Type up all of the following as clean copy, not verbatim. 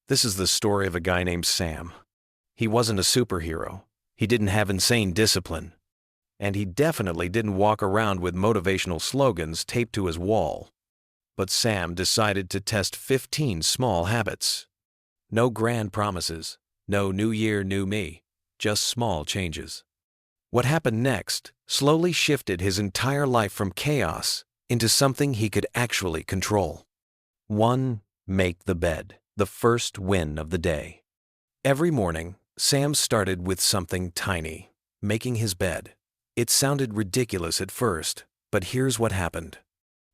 This is the story of a guy named Sam. He wasn't a superhero. He didn't have insane discipline. And he definitely didn't walk around with motivational slogans taped to his wall. But Sam decided to test 15 small habits. No grand promises, no new year, new me, just small changes. What happened next slowly shifted his entire life from chaos into something he could actually control. 1. Make the bed, the first win of the day. Every morning, Sam started with something tiny, making his bed. It sounded ridiculous at first, but here's what happened.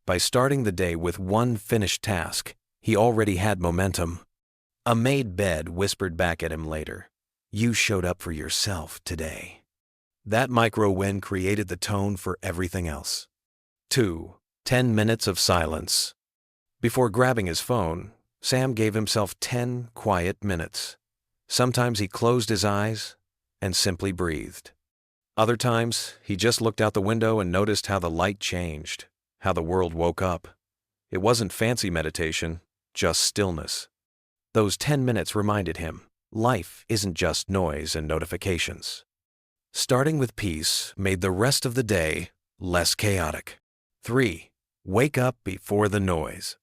By starting the day with one finished task, he already had momentum. A made bed whispered back at him later, "You showed up for yourself today." That micro win created the tone for everything else. 2. 10 minutes of silence. Before grabbing his phone, Sam gave himself 10 quiet minutes. Sometimes he closed his eyes and simply breathed. Other times, he just looked out the window and noticed how the light changed, how the world woke up. It wasn't fancy meditation, just stillness. Those 10 minutes reminded him, life isn't just noise and notifications. Starting with peace made the rest of the day less chaotic. 3. Wake up before the noise.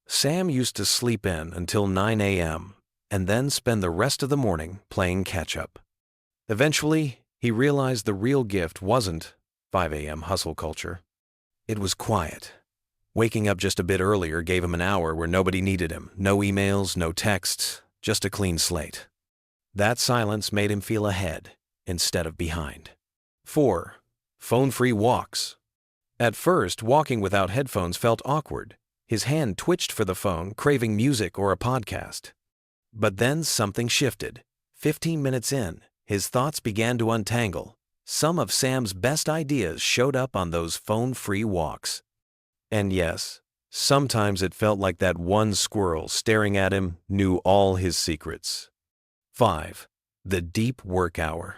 Sam used to sleep in until 9 a.m. and then spend the rest of the morning playing catch-up. Eventually, he realized the real gift wasn't 5 a.m. hustle culture. It was quiet. Waking up just a bit earlier gave him an hour where nobody needed him. No emails, no texts, just a clean slate. That silence made him feel ahead instead of behind. 4. Phone-free walks. At first, walking without headphones felt awkward. His hand twitched for the phone, craving music or a podcast. But then something shifted. 15 minutes in, his thoughts began to untangle. Some of Sam's best ideas showed up on those phone-free walks. And yes, sometimes it felt like that one squirrel staring at him knew all his secrets. 5. The deep work hour.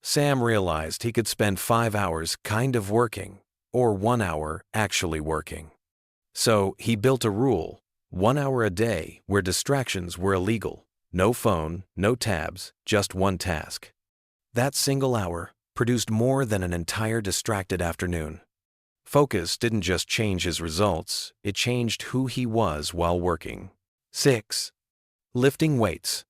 Sam realized he could spend 5 hours kind of working, or 1 hour actually working. So he built a rule, 1 hour a day where distractions were illegal. No phone, no tabs, just one task. That single hour produced more than an entire distracted afternoon. Focus didn't just change his results, it changed who he was while working. 6. Lifting weights.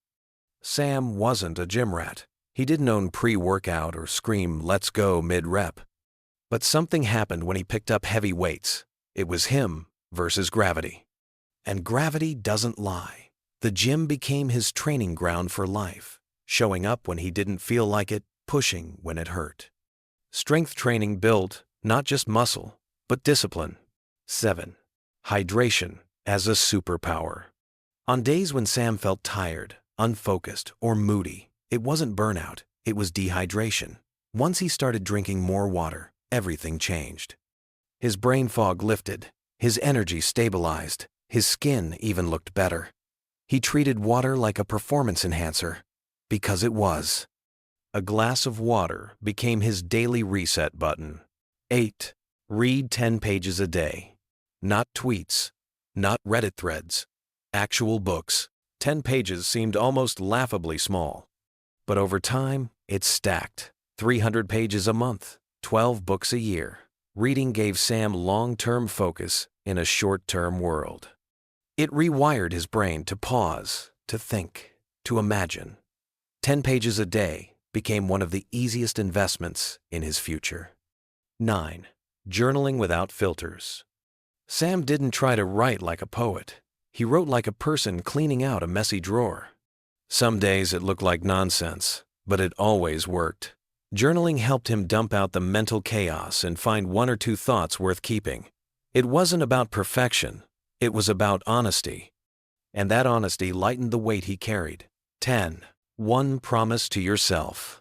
Sam wasn't a gym rat. He didn't own pre-workout or scream, "Let's go," mid-rep. But something happened when he picked up heavy weights. It was him versus gravity. And gravity doesn't lie. The gym became his training ground for life, showing up when he didn't feel like it, pushing when it hurt. Strength training built not just muscle, but discipline. 7. Hydration as a superpower. On days when Sam felt tired, unfocused, or moody, it wasn't burnout, it was dehydration. Once he started drinking more water, everything changed. His brain fog lifted, his energy stabilized, his skin even looked better. He treated water like a performance enhancer, because it was. A glass of water became his daily reset button. 8. Read 10 pages a day. Not tweets, not Reddit threads, actual books. 10 pages seemed almost laughably small. But over time, it stacked. 300 pages a month, 12 books a year. Reading gave Sam long-term focus in a short-term world. It rewired his brain to pause, to think, to imagine. 10 pages a day became one of the easiest investments in his future. 9. Journaling without filters. Sam didn't try to write like a poet. He wrote like a person cleaning out a messy drawer. Some days it looked like nonsense, but it always worked. Journaling helped him dump out the mental chaos and find 1 or 2 thoughts worth keeping. It wasn't about perfection. It was about honesty. And that honesty lightened the weight he carried. 10. One promise to yourself.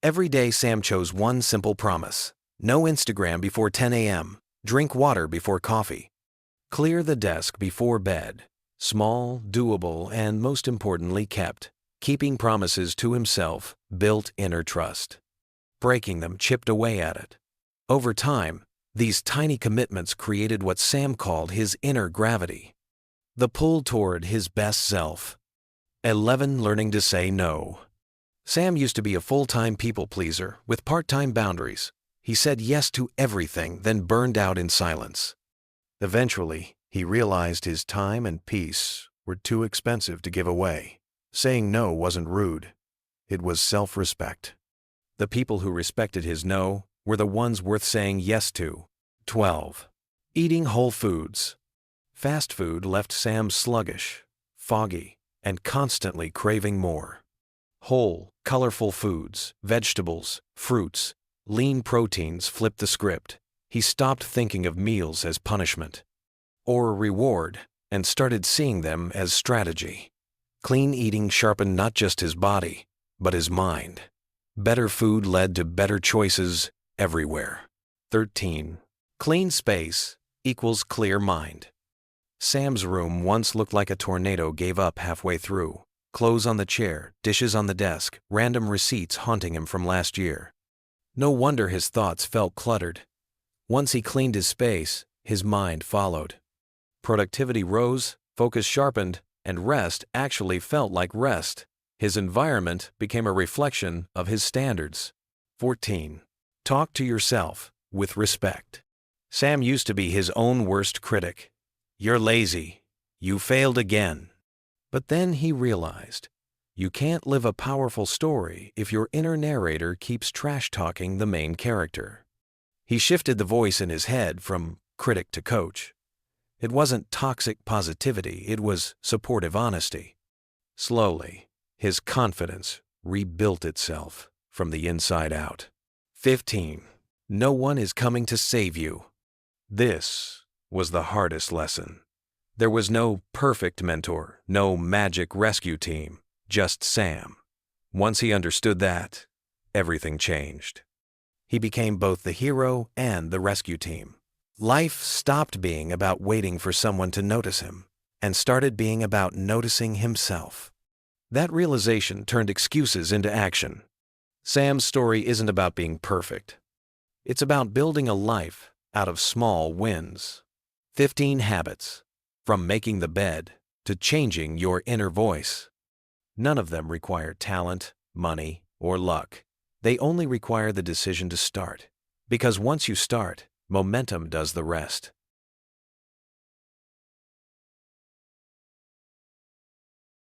Every day Sam chose one simple promise. No Instagram before 10 a.m. Drink water before coffee. Clear the desk before bed. Small, doable, and most importantly kept. Keeping promises to himself built inner trust. Breaking them chipped away at it. Over time, these tiny commitments created what Sam called his inner gravity. The pull toward his best self. 11. Learning to say no. Sam used to be a full-time people pleaser with part-time boundaries. He said yes to everything, then burned out in silence. Eventually, he realized his time and peace were too expensive to give away. Saying no wasn't rude. It was self-respect. The people who respected his no were the ones worth saying yes to. 12. Eating whole foods. Fast food left Sam sluggish, foggy, and constantly craving more. Whole, colorful foods, vegetables, fruits, lean proteins flipped the script. He stopped thinking of meals as punishment or a reward and started seeing them as strategy. Clean eating sharpened not just his body, but his mind. Better food led to better choices everywhere. 13. Clean space equals clear mind. Sam's room once looked like a tornado gave up halfway through. Clothes on the chair, dishes on the desk, random receipts haunting him from last year. No wonder his thoughts felt cluttered. Once he cleaned his space, his mind followed. Productivity rose, focus sharpened, and rest actually felt like rest. His environment became a reflection of his standards. 14. Talk to yourself with respect. Sam used to be his own worst critic. You're lazy. You failed again. But then he realized, you can't live a powerful story if your inner narrator keeps trash-talking the main character. He shifted the voice in his head from critic to coach. It wasn't toxic positivity, it was supportive honesty. Slowly, his confidence rebuilt itself from the inside out. 15. No one is coming to save you. This was the hardest lesson. There was no perfect mentor, no magic rescue team, just Sam. Once he understood that, everything changed. He became both the hero and the rescue team. Life stopped being about waiting for someone to notice him and started being about noticing himself. That realization turned excuses into action. Sam's story isn't about being perfect. It's about building a life out of small wins. 15 habits. From making the bed to changing your inner voice. None of them require talent, money, or luck. They only require the decision to start. Because once you start, momentum does the rest.